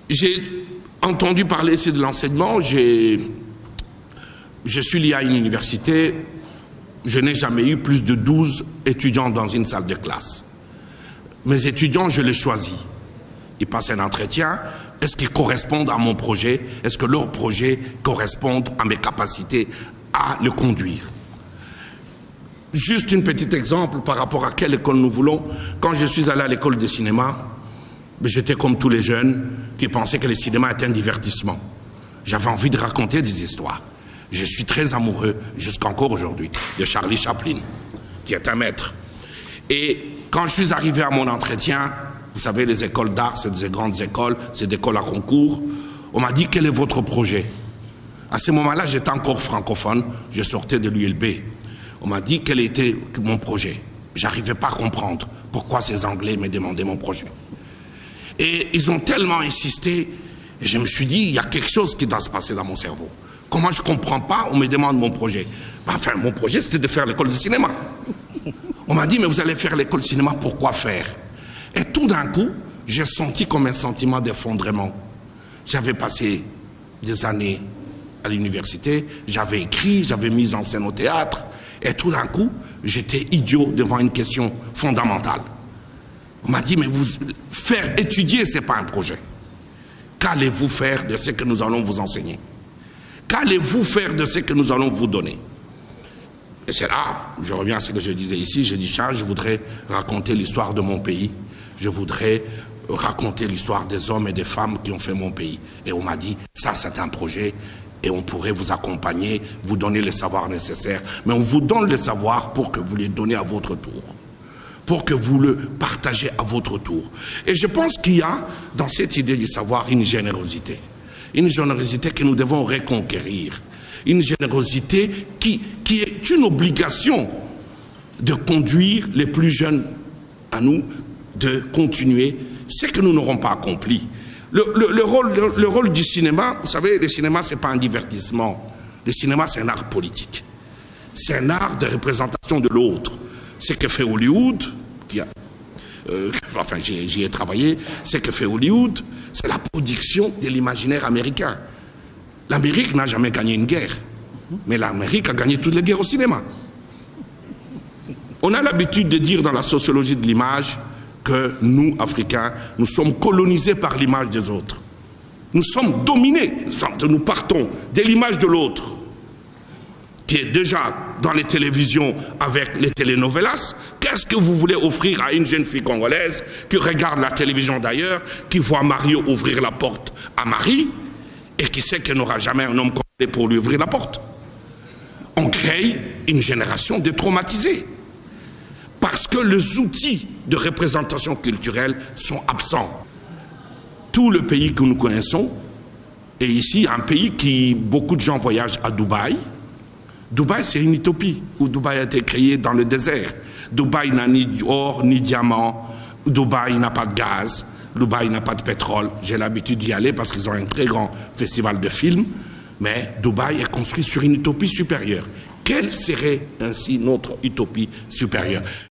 J'ai entendu parler ici de l'enseignement. Je suis lié à une université. Je n'ai jamais eu plus de 12 étudiants dans une salle de classe. Mes étudiants, je les choisis. Ils passent un entretien. Est-ce qu'ils correspondent à mon projet? Est-ce que leur projet correspond à mes capacités à le conduire? Juste un petit exemple par rapport à quelle école nous voulons. Quand je suis allé à l'école de cinéma, j'étais comme tous les jeunes qui pensaient que le cinéma était un divertissement. J'avais envie de raconter des histoires. Je suis très amoureux, jusqu'encore aujourd'hui, de Charlie Chaplin, qui est un maître. Et quand je suis arrivé à mon entretien, vous savez, les écoles d'art, c'est des grandes écoles, c'est des écoles à concours, on m'a dit, quel est votre projet? À ce moment-là, j'étais encore francophone, je sortais de l'ULB. On m'a dit quel était mon projet. J'arrivais pas à comprendre pourquoi ces Anglais me demandaient mon projet. Et ils ont tellement insisté, et je me suis dit, il y a quelque chose qui doit se passer dans mon cerveau. Comment je ne comprends pas, on me demande mon projet. Enfin, mon projet, c'était de faire l'école de cinéma. On m'a dit, mais vous allez faire l'école de cinéma, pourquoi faire? Et tout d'un coup, j'ai senti comme un sentiment d'effondrement. J'avais passé des années à l'université, j'avais écrit, j'avais mis en scène au théâtre, et tout d'un coup, j'étais idiot devant une question fondamentale. On m'a dit, mais faire étudier, ce n'est pas un projet. Qu'allez-vous faire de ce que nous allons vous enseigner? Qu'allez-vous faire de ce que nous allons vous donner? Et c'est là, je reviens à ce que je disais ici, j'ai dit, Charles, je voudrais raconter l'histoire de mon pays. Je voudrais raconter l'histoire des hommes et des femmes qui ont fait mon pays. Et on m'a dit, ça c'est un projet et on pourrait vous accompagner, vous donner les savoirs nécessaires. Mais on vous donne les savoirs pour que vous les donnez à votre tour. Pour que vous le partagez à votre tour. Et je pense qu'il y a dans cette idée du savoir une générosité. Une générosité que nous devons reconquérir. Une générosité qui est une obligation de conduire les plus jeunes à nous, de continuer ce que nous n'aurons pas accompli. Le rôle du cinéma, vous savez, le cinéma, ce n'est pas un divertissement. Le cinéma, c'est un art politique. C'est un art de représentation de l'autre. Ce que fait Hollywood, enfin j'y ai travaillé, ce que fait Hollywood, c'est la production de l'imaginaire américain. L'Amérique n'a jamais gagné une guerre, mais l'Amérique a gagné toutes les guerres au cinéma. On a l'habitude de dire dans la sociologie de l'image que nous, Africains, nous sommes colonisés par l'image des autres. Nous sommes dominés, nous partons de l'image de l'autre, qui est déjà dans les télévisions avec les telenovelas. Qu'est-ce que vous voulez offrir à une jeune fille congolaise qui regarde la télévision d'ailleurs, qui voit Mario ouvrir la porte à Marie et qui sait qu'elle n'aura jamais un homme congolais pour lui ouvrir la porte? On crée une génération de traumatisés parce que les outils de représentation culturelle sont absents. Tout le pays que nous connaissons, et ici un pays qui, beaucoup de gens voyagent à Dubaï. Dubaï, c'est une utopie, où Dubaï a été créé dans le désert. Dubaï n'a ni or, ni diamant. Dubaï n'a pas de gaz. Dubaï n'a pas de pétrole. J'ai l'habitude d'y aller parce qu'ils ont un très grand festival de films. Mais Dubaï est construit sur une utopie supérieure. Quelle serait ainsi notre utopie supérieure?